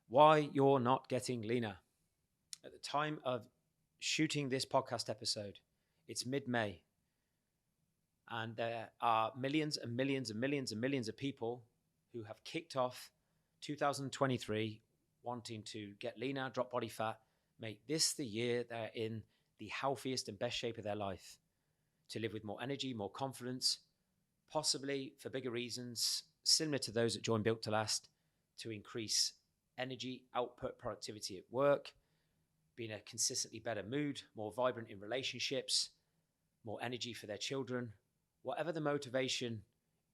Why you're not getting leaner. At the time of shooting this podcast episode, it's mid-May, and there are millions and millions and millions and millions of people who have kicked off 2023 wanting to get leaner, drop body fat, make this the year they're in the healthiest and best shape of their life, to live with more energy, more confidence, possibly for bigger reasons, similar to those that join Built to Last, to increase energy, output, productivity at work, be in a consistently better mood, more vibrant in relationships, more energy for their children. Whatever the motivation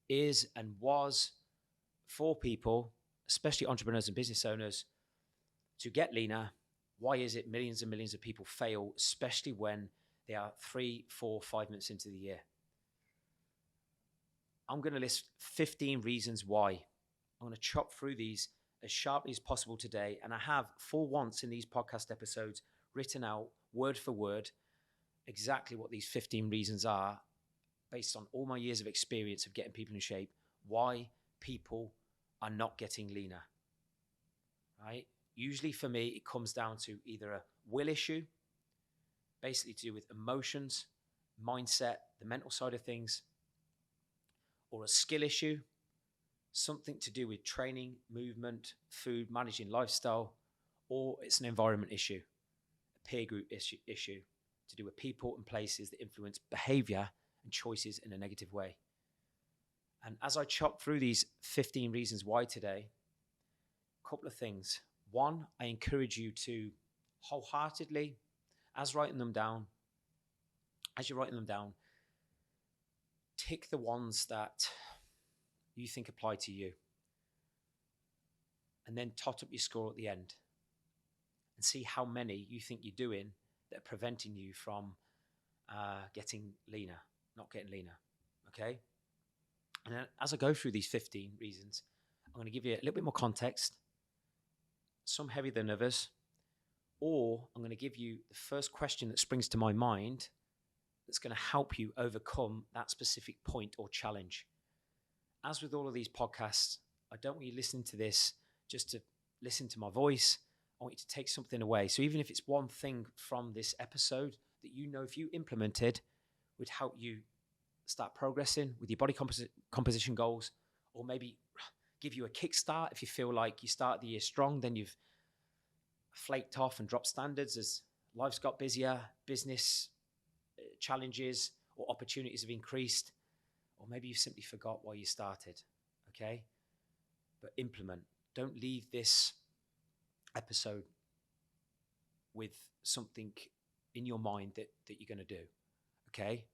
is and was for people, especially entrepreneurs and business owners, to get leaner, why is it millions and millions of people fail, especially when they are 3, 4, 5 months into the year? I'm going to list 15 reasons why. I'm going to chop through these as sharply as possible today. And I have, for once in these podcast episodes, written out word for word exactly what these 15 reasons are, based on all my years of experience of getting people in shape, why people are not getting leaner, right? Usually for me, it comes down to either a will issue, basically to do with emotions, mindset, the mental side of things, or a skill issue, something to do with training, movement, food, managing lifestyle, or it's an environment issue, a peer group issue to do with people and places that influence behavior and choices in a negative way. And as I chop through these 15 reasons why today, a couple of things. One, I encourage you to wholeheartedly, as you're writing them down, tick the ones that you think apply to you. And then tot up your score at the end and see how many you think you're doing that are preventing you from getting leaner, not getting leaner. Okay? And then as I go through these 15 reasons, I'm going to give you a little bit more context, some heavier than others, or I'm going to give you the first question that springs to my mind that's going to help you overcome that specific point or challenge. As with all of these podcasts, I don't want you listening to this just to listen to my voice. I want you to take something away. So even if it's one thing from this episode that you know if you implemented would help you start progressing with your body composition goals, or maybe give you a kickstart if you feel like you started the year strong, then you've flaked off and dropped standards as life's got busier, business challenges or opportunities have increased, or maybe you simply forgot why you started, okay? But implement. Don't leave this episode with something in your mind that you're going to do, okay?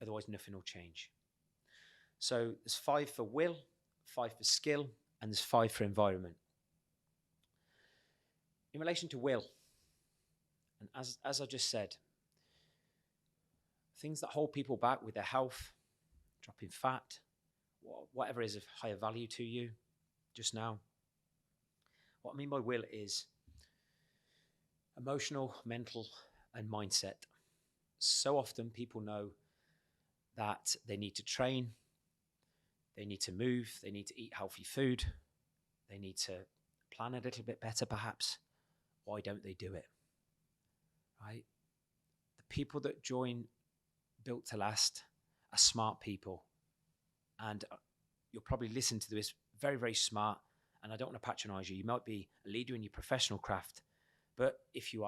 Otherwise, nothing will change. So there's 5 for will, 5 for skill, and there's 5 for environment. In relation to will, and as I just said, things that hold people back with their health, dropping fat, whatever is of higher value to you just now. What I mean by will is emotional, mental, and mindset. So often people know that they need to train, they need to move, they need to eat healthy food, they need to plan a little bit better perhaps. Why don't they do it? Right? The people that join Built to Last are smart people, and you'll probably listen to this very, very smart, and I don't want to patronize you. You might be a leader in your professional craft, but if you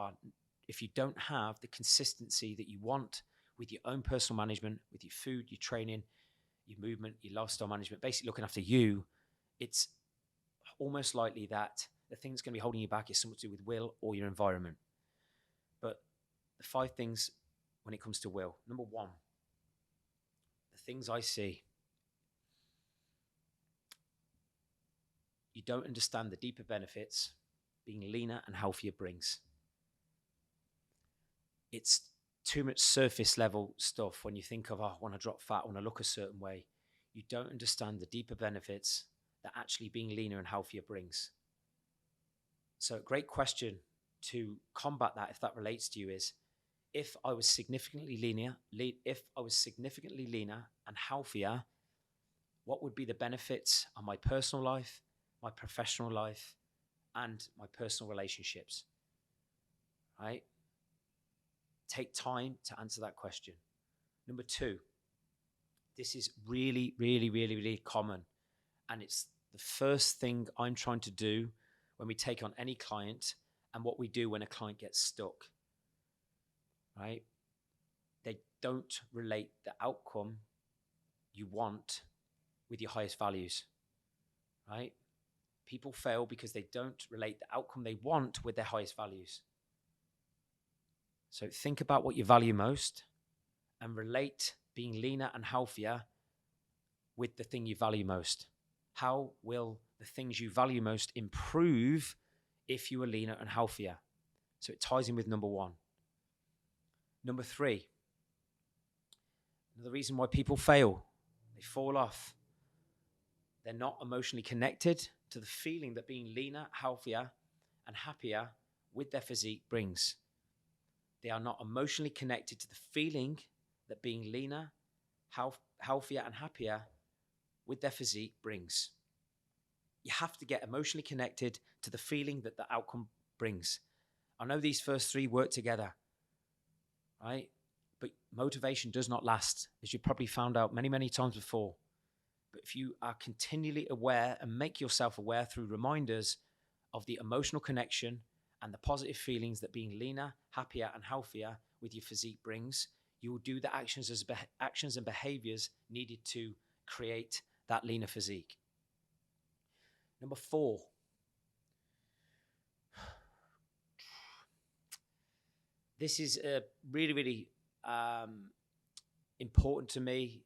don't have the consistency that you want with your own personal management, with your food, your training, your movement, your lifestyle management, basically looking after you, it's almost likely that the thing that's going to be holding you back is something to do with will or your environment. But the 5 things when it comes to will. Number 1, the things I see. You don't understand the deeper benefits being leaner and healthier brings. It's too much surface level stuff when you think of, I want to drop fat, I want to look a certain way. You don't understand the deeper benefits that actually being leaner and healthier brings. So a great question to combat that, if that relates to you, is if I was significantly leaner and healthier, what would be the benefits on my personal life, my professional life, and my personal relationships, right? Take time to answer that question. Number 2, this is really, really, really, really common. And it's the first thing I'm trying to do when we take on any client and what we do when a client gets stuck, right? They don't relate the outcome you want with your highest values, right? People fail because they don't relate the outcome they want with their highest values. So think about what you value most and relate being leaner and healthier with the thing you value most. How will the things you value most improve if you are leaner and healthier? So it ties in with number 1. Number 3, the reason why people fail, they fall off. They're not emotionally connected to the feeling that being leaner, healthier, and happier with their physique brings. They are not emotionally connected to the feeling that being leaner, healthier, and happier with their physique brings. You have to get emotionally connected to the feeling that the outcome brings. I know these first 3 work together, right? But motivation does not last, as you probably found out many, many times before. But if you are continually aware and make yourself aware through reminders of the emotional connection and the positive feelings that being leaner, happier, and healthier with your physique brings, you will do the actions and behaviors needed to create that leaner physique. Number 4. This is really, really important to me,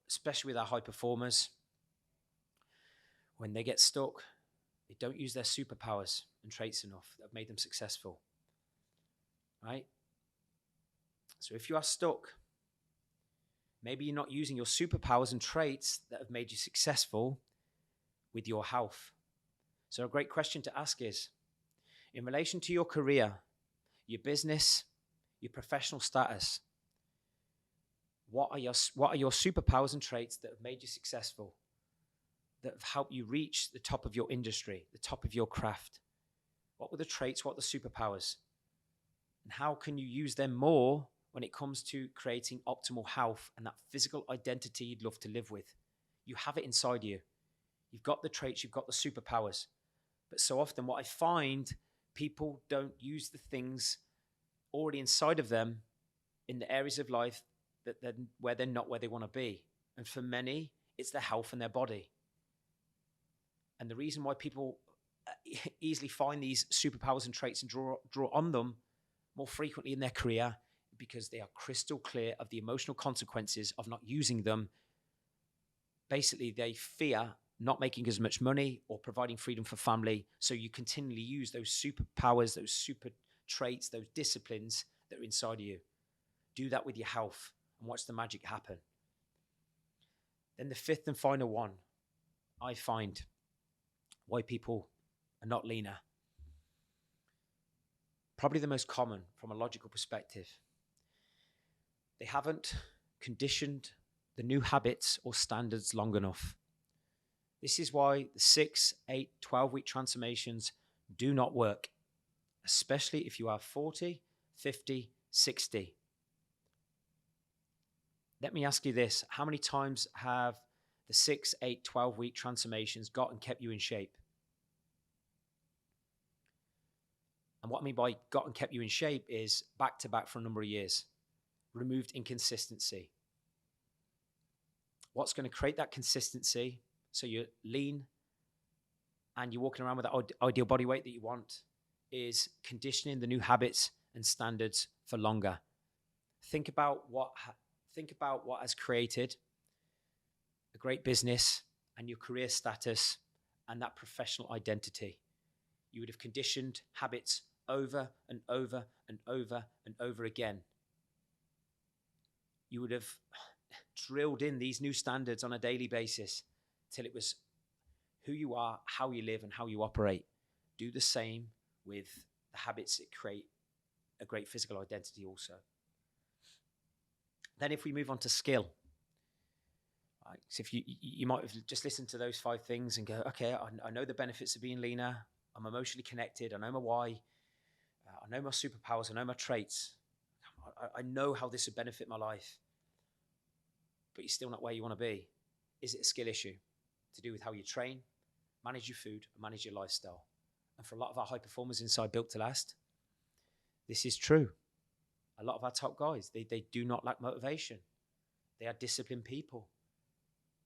especially with our high performers. When they get stuck, they don't use their superpowers and traits enough that have made them successful, right? So if you are stuck, maybe you're not using your superpowers and traits that have made you successful with your health. So a great question to ask is, in relation to your career, your business, your professional status, what are your superpowers and traits that have made you successful, that have helped you reach the top of your industry, the top of your craft? What were the traits? What are the superpowers? And how can you use them more when it comes to creating optimal health and that physical identity you'd love to live with? You have it inside you. You've got the traits, you've got the superpowers. But so often what I find, people don't use the things already inside of them in the areas of life where they're not where they want to be. And for many, it's their health and their body. And the reason why people easily find these superpowers and traits and draw on them more frequently in their career, because they are crystal clear of the emotional consequences of not using them. Basically, they fear not making as much money or providing freedom for family. So you continually use those superpowers, those super traits, those disciplines that are inside of you. Do that with your health and watch the magic happen. Then the 5th and final one, I find why people are not leaner. Probably the most common from a logical perspective. They haven't conditioned the new habits or standards long enough. This is why the 6, 8, 12-week transformations do not work, especially if you are 40, 50, 60. Let me ask you this. How many times have the 6, 8, 12-week transformations got and kept you in shape? And what I mean by got and kept you in shape is back to back for a number of years. Removed inconsistency. What's going to create that consistency so you're lean and you're walking around with that ideal body weight that you want is conditioning the new habits and standards for longer. Think about what has created a great business and your career status and that professional identity. You would have conditioned habits over and over and over and over again. You would have drilled in these new standards on a daily basis till it was who you are, how you live, and how you operate. Do the same with the habits that create a great physical identity also. Then if we move on to skill, so if you might have just listened to those 5 things and go, okay, I know the benefits of being leaner. I'm emotionally connected. I know my why. I know my superpowers. I know my traits. I know how this would benefit my life. But you're still not where you want to be. Is it a skill issue to do with how you train, manage your food, and manage your lifestyle? And for a lot of our high performers inside Built to Last, this is true. A lot of our top guys, they do not lack motivation. They are disciplined people,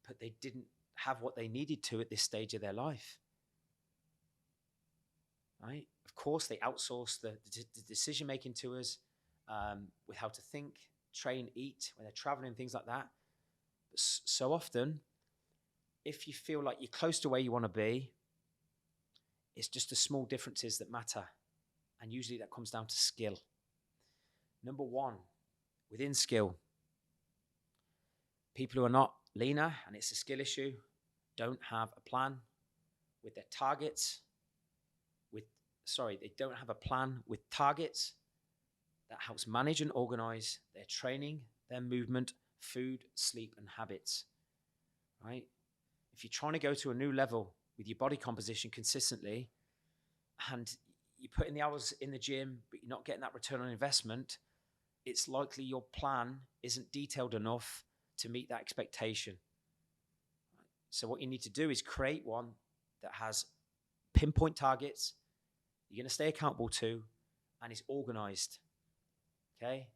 but they didn't have what they needed to at this stage of their life. Right? Of course, they outsource the decision-making to us with how to think, train, eat, when they're traveling, things like that. But so often, if you feel like you're close to where you want to be, it's just the small differences that matter. And usually that comes down to skill. Number one, within skill, people who are not leaner, and it's a skill issue, don't have a plan with their targets. They don't have a plan with targets that helps manage and organize their training, their movement, food, sleep, and habits. Right? If you're trying to go to a new level with your body composition consistently, and you put in the hours in the gym, but you're not getting that return on investment, it's likely your plan isn't detailed enough to meet that expectation. So what you need to do is create one that has pinpoint targets you're going to stay accountable to, and is organized. Okay?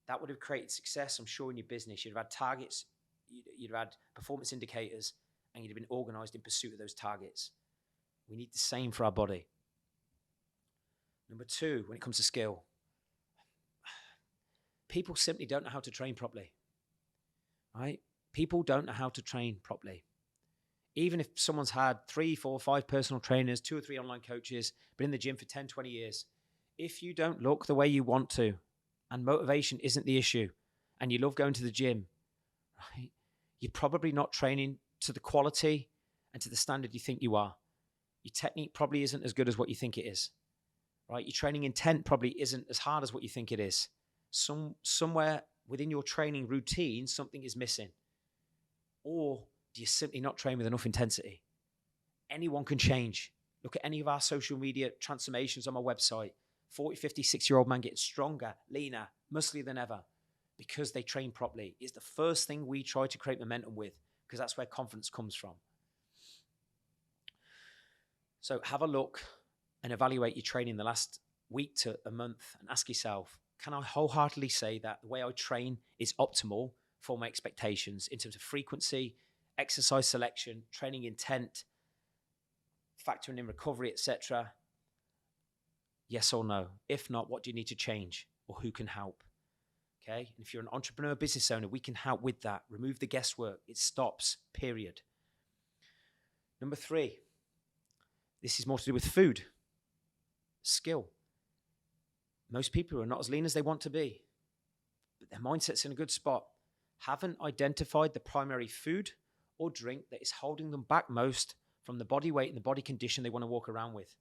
That would have created success, I'm sure, in your business. You'd have had targets, you'd have had performance indicators, and you'd have been organized in pursuit of those targets. We need the same for our body. Number two, when it comes to skill, people simply don't know how to train properly. Right? People don't know how to train properly. Even if someone's had 3, 4, 5 personal trainers, 2 or 3 online coaches, been in the gym for 10, 20 years, if you don't look the way you want to, and motivation isn't the issue, and you love going to the gym, right, you're probably not training to the quality and to the standard you think you are. Your technique probably isn't as good as what you think it is. Right? Your training intent probably isn't as hard as what you think it is. Somewhere within your training routine, something is missing. Or do you simply not train with enough intensity? Anyone can change. Look at any of our social media transformations on my website. 40, 50, 60-year-old man getting stronger, leaner, musclier than ever because they train properly. It's the first thing we try to create momentum with, because that's where confidence comes from. So have a look and evaluate your training the last week to a month and ask yourself, can I wholeheartedly say that the way I train is optimal for my expectations in terms of frequency, exercise selection, training intent, factoring in recovery, etc.? Yes or no? If not, what do you need to change, or who can help? Okay. And if you're an entrepreneur, business owner, we can help with that. Remove the guesswork. It stops, period. Number 3, this is more to do with food, skill. Most people are not as lean as they want to be, but their mindset's in a good spot. Haven't identified the primary food or drink that is holding them back most from the body weight and the body condition they want to walk around with,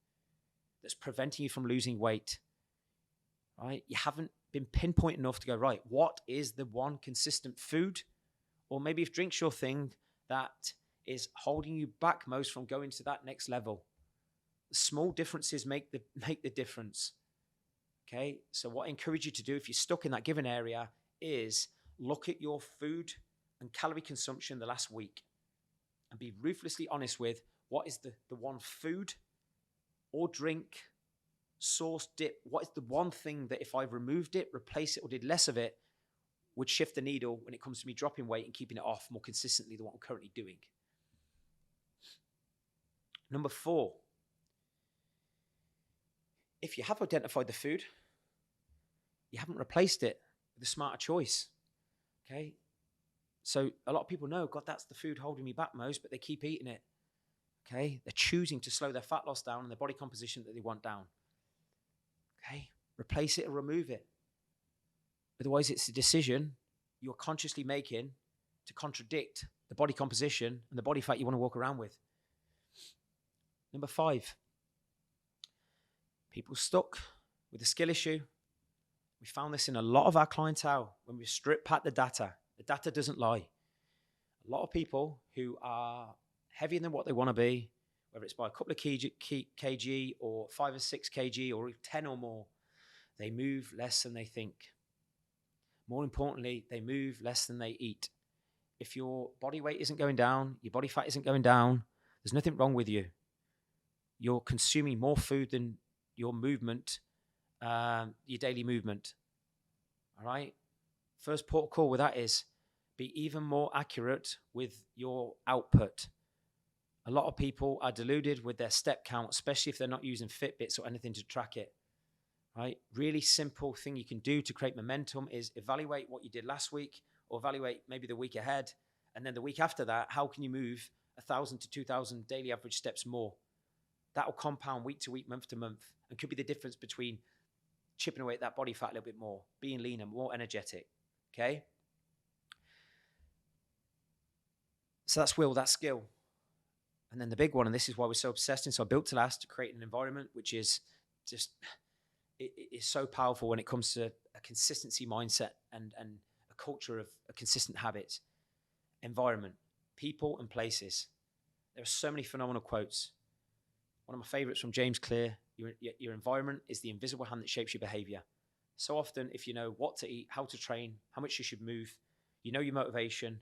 that's preventing you from losing weight. Right? You haven't been pinpoint enough to go, right, what is the one consistent food, or maybe if drink's your thing, that is holding you back most from going to that next level? Small differences make the difference. Okay, so what I encourage you to do if you're stuck in that given area is look at your food and calorie consumption the last week and be ruthlessly honest with what is the one food or drink, sauce, dip, what is the one thing that if I removed it, replaced it, or did less of it, would shift the needle when it comes to me dropping weight and keeping it off more consistently than what I'm currently doing. Number 4, if you have identified the food, you haven't replaced it with a smarter choice. Okay? So a lot of people know, God, that's the food holding me back most, but they keep eating it. Okay? They're choosing to slow their fat loss down and their body composition that they want down. Okay? Replace it or remove it. Otherwise, it's a decision you're consciously making to contradict the body composition and the body fat you want to walk around with. Number 5, people stuck with a skill issue. We found this in a lot of our clientele when we strip back the data. The data doesn't lie. A lot of people who are heavier than what they want to be, whether it's by a couple of kg or 5 or 6 kg or 10 or more, they move less than they think. More importantly, they move less than they eat. If your body weight isn't going down, your body fat isn't going down, there's nothing wrong with you. You're consuming more food than your movement, your daily movement. All right? First port of call with that is be even more accurate with your output. A lot of people are deluded with their step count, especially if they're not using Fitbits or anything to track it. Right? Really simple thing you can do to create momentum is evaluate what you did last week, or evaluate maybe the week ahead. And then the week after that, how can you move 1,000 to 2,000 daily average steps more? That will compound week to week, month to month, and could be the difference between chipping away at that body fat a little bit more, being leaner, more energetic. Okay? So that's will, that's skill. And then the big one, and this is why we're so obsessed in So Built to Last, to create an environment which is just, it is so powerful when it comes to a consistency mindset and a culture of a consistent habit. Environment, people and places. There are so many phenomenal quotes. One of my favorites from James Clear, your environment is the invisible hand that shapes your behavior. So often, if you know what to eat, how to train, how much you should move, you know your motivation,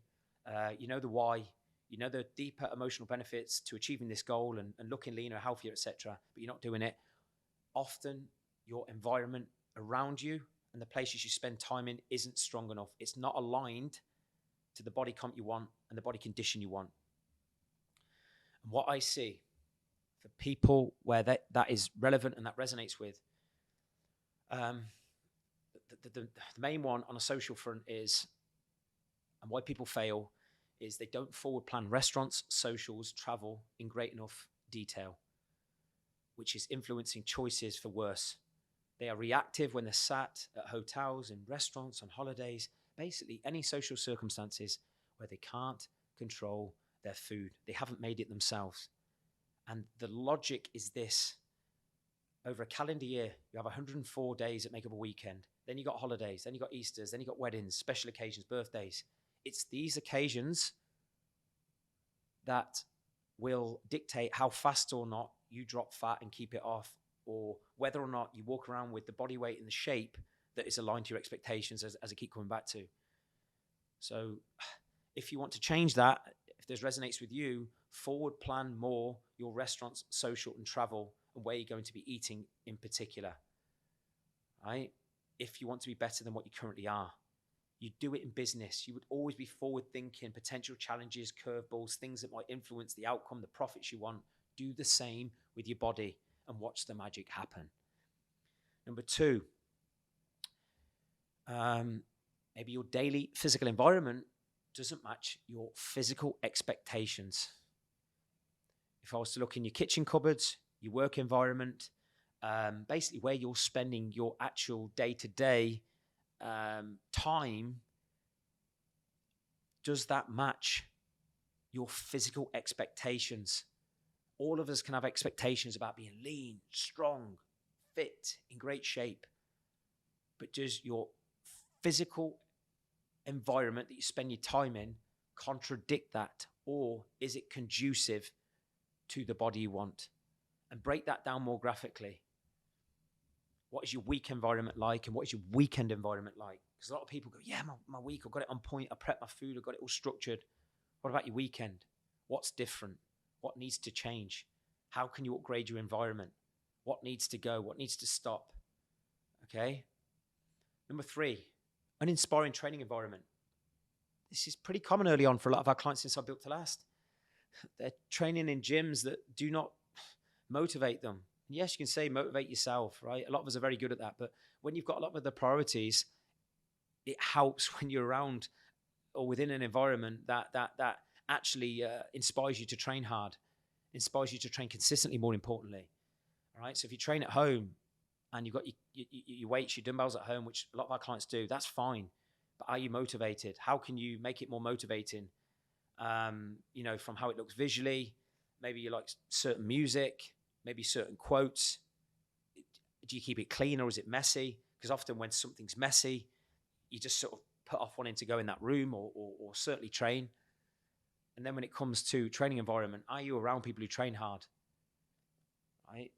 you know the why, you know the deeper emotional benefits to achieving this goal and looking leaner, healthier, etc., but you're not doing it. Often, your environment around you and the places you spend time in isn't strong enough. It's not aligned to the body comp you want and the body condition you want. And what I see for people where that is relevant and that resonates with, the main one on a social front is, and why people fail, is they don't forward plan restaurants, socials, travel in great enough detail, which is influencing choices for worse. They are reactive when they're sat at hotels, in restaurants, on holidays, basically any social circumstances where they can't control their food. They haven't made it themselves. And the logic is this. Over a calendar year, you have 104 days that make up a weekend. Then you got holidays, then you got Easters, then you got weddings, special occasions, birthdays. It's these occasions that will dictate how fast or not you drop fat and keep it off, or whether or not you walk around with the body weight and the shape that is aligned to your expectations, as I keep coming back to. So if you want to change that, if this resonates with you, forward plan more your restaurants, social and travel, and where you're going to be eating in particular, right? If you want to be better than what you currently are. You do it in business. You would always be forward thinking, potential challenges, curveballs, things that might influence the outcome, the profits you want. Do the same with your body and watch the magic happen. Number 2, maybe your daily physical environment doesn't match your physical expectations. If I was to look in your kitchen cupboards, your work environment, basically where you're spending your actual day-to-day time, does that match your physical expectations? All of us can have expectations about being lean, strong, fit, in great shape. But does your physical environment that you spend your time in contradict that? Or is it conducive to the body you want? And break that down more graphically. What is your week environment like, and what is your weekend environment like? Because a lot of people go, yeah, my week, I've got it on point. I prep my food. I've got it all structured. What about your weekend? What's different? What needs to change? How can you upgrade your environment? What needs to go? What needs to stop? Okay. Number 3, uninspiring training environment. This is pretty common early on for a lot of our clients since I Built to Last. They're training in gyms that do not motivate them. Yes, you can say motivate yourself, right? A lot of us are very good at that. But when you've got a lot of other priorities, it helps when you're around or within an environment that actually inspires you to train hard, inspires you to train consistently, more importantly. All right. So if you train at home and you've got your weights, your dumbbells at home, which a lot of our clients do, that's fine. But are you motivated? How can you make it more motivating? From how it looks visually. Maybe you like certain music, maybe certain quotes. Do you keep it clean or is it messy? Because often when something's messy, you just sort of put off wanting to go in that room or certainly train. And then when it comes to training environment, are you around people who train hard? right?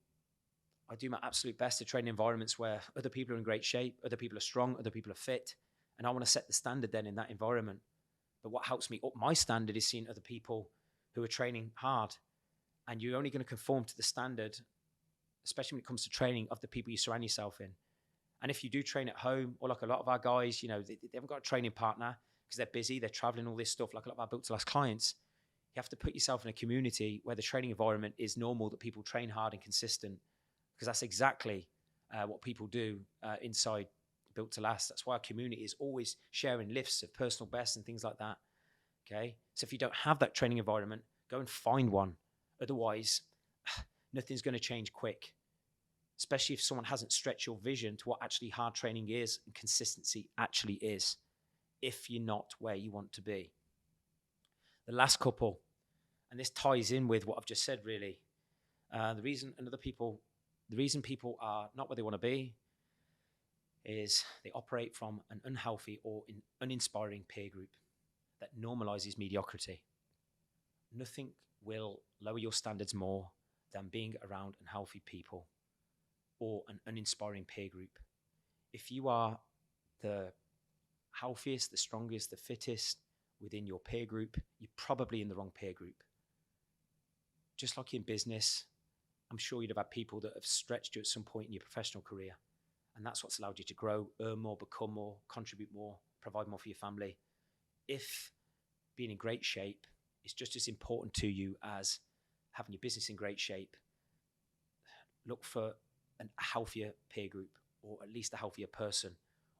I do my absolute best to train in environments where other people are in great shape, other people are strong, other people are fit. And I want to set the standard then in that environment. But what helps me up my standard is seeing other people who are training hard. And you're only going to conform to the standard, especially when it comes to training, of the people you surround yourself in. And if you do train at home, or like a lot of our guys, you know, they haven't got a training partner because they're busy, they're traveling, all this stuff, like a lot of our Built to Last clients, you have to put yourself in a community where the training environment is normal, that people train hard and consistent, because that's exactly what people do inside Built to Last. That's why our community is always sharing lifts of personal bests and things like that. Okay. So if you don't have that training environment, go and find one. Otherwise, nothing's going to change quick, especially if someone hasn't stretched your vision to what actually hard training is and consistency actually is, if you're not where you want to be. The last couple, and this ties in with what I've just said, really. The reason people are not where they want to be is they operate from an unhealthy or an uninspiring peer group that normalizes mediocrity. Nothing will lower your standards more than being around unhealthy people or an uninspiring peer group. If you are the healthiest, the strongest, the fittest within your peer group, you're probably in the wrong peer group. Just like in business, I'm sure you'd have had people that have stretched you at some point in your professional career. And that's what's allowed you to grow, earn more, become more, contribute more, provide more for your family. If being in great shape is just as important to you as having your business in great shape, look for a healthier peer group, or at least a healthier person,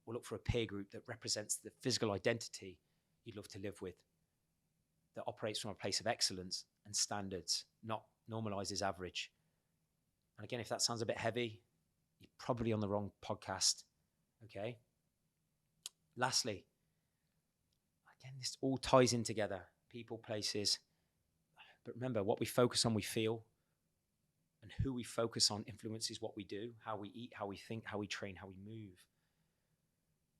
or look for a peer group that represents the physical identity you'd love to live with, that operates from a place of excellence and standards, not normalizes average. And again, if that sounds a bit heavy, you're probably on the wrong podcast. Okay. Lastly, again, this all ties in together. People, places. But remember, what we focus on, we feel. And who we focus on influences what we do, how we eat, how we think, how we train, how we move.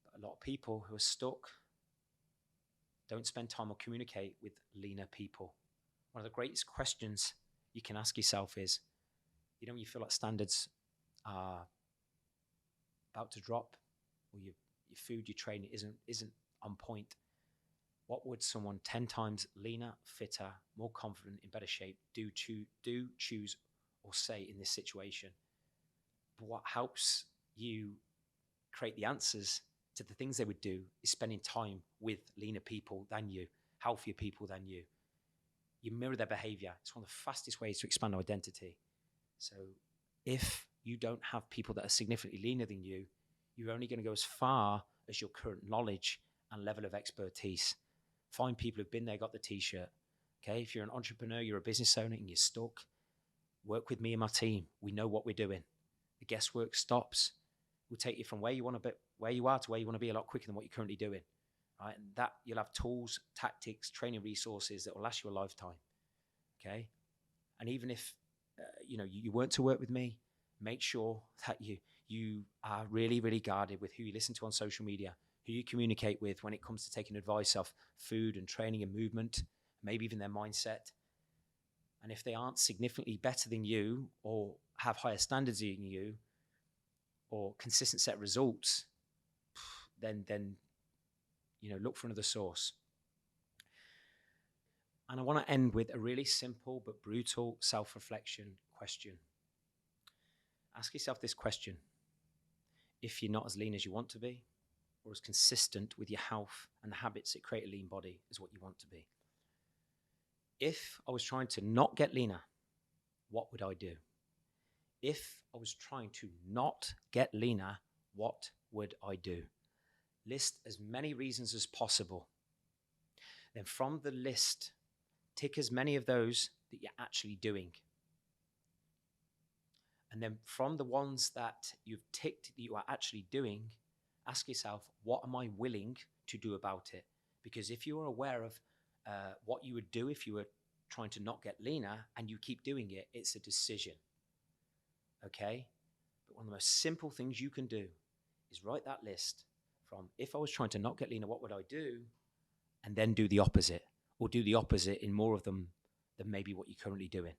But a lot of people who are stuck don't spend time or communicate with leaner people. One of the greatest questions you can ask yourself is, you know, when you feel like standards are about to drop, or your food, your training isn't on point, what would someone 10 times leaner, fitter, more confident, in better shape do, choose, or say in this situation? But what helps you create the answers to the things they would do is spending time with leaner people than you, healthier people than you. You mirror their behavior. It's one of the fastest ways to expand our identity. So if you don't have people that are significantly leaner than you, you're only going to go as far as your current knowledge and level of expertise. Find people who've been there, got the t-shirt. Okay. If you're an entrepreneur, you're a business owner and you're stuck, work with me and my team. We know what we're doing. The guesswork stops. We'll take you from where you are to where you want to be a lot quicker than what you're currently doing. Right? And that you'll have tools, tactics, training resources that will last you a lifetime. Okay. And even if, you weren't to work with me, make sure that you are really, really guarded with who you listen to on social media, who you communicate with when it comes to taking advice of food and training and movement, maybe even their mindset. And if they aren't significantly better than you, or have higher standards than you, or consistent set results, then look for another source. And I want to end with a really simple but brutal self-reflection question. Ask yourself this question: if you're not as lean as you want to be, or as consistent with your health and the habits that create a lean body as what you want to be. If I was trying to not get leaner, what would I do? If I was trying to not get leaner, what would I do? List as many reasons as possible. Then from the list, tick as many of those that you're actually doing. And then from the ones that you've ticked that you are actually doing, ask yourself, what am I willing to do about it? Because if you are aware of what you would do if you were trying to not get leaner and you keep doing it, it's a decision. Okay? But one of the most simple things you can do is write that list from, if I was trying to not get leaner, what would I do? And then do the opposite, or do the opposite in more of them than maybe what you're currently doing.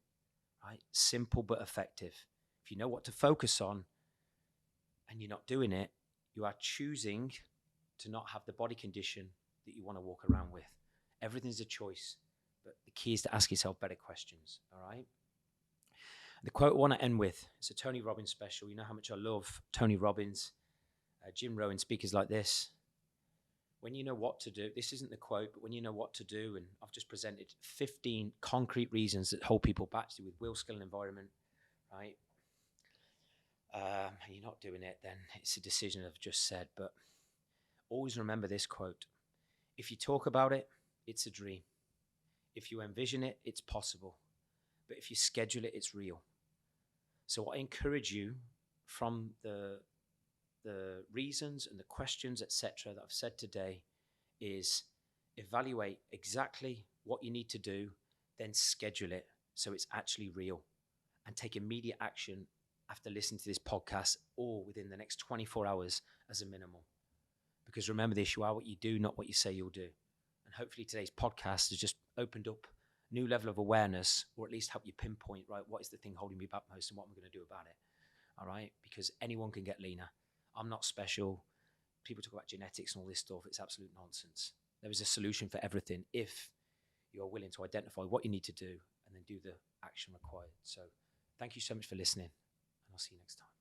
right? Simple but effective. If you know what to focus on and you're not doing it, you are choosing to not have the body condition that you want to walk around with. Everything's a choice, but the key is to ask yourself better questions, all right? The quote I want to end with, it's a Tony Robbins special. You know how much I love Tony Robbins, Jim Rohn, speakers like this. When you know what to do, this isn't the quote, but when you know what to do, and I've just presented 15 concrete reasons that hold people back to do with will, skill, and environment, right? And you're not doing it, then it's a decision I've just said. But always remember this quote. If you talk about it, it's a dream. If you envision it, it's possible. But if you schedule it, it's real. So I encourage you, from the reasons and the questions, etc., that I've said today, is evaluate exactly what you need to do, then schedule it so it's actually real, and take immediate action after listening to this podcast or within the next 24 hours as a minimum. Because remember this, you are what you do, not what you say you'll do. And hopefully today's podcast has just opened up a new level of awareness, or at least help you pinpoint, right, what is the thing holding me back most and what I'm going to do about it. All right? Because anyone can get leaner. I'm not special. People talk about genetics and all this stuff. It's absolute nonsense. There is a solution for everything if you're willing to identify what you need to do and then do the action required. So thank you so much for listening, and I'll see you next time.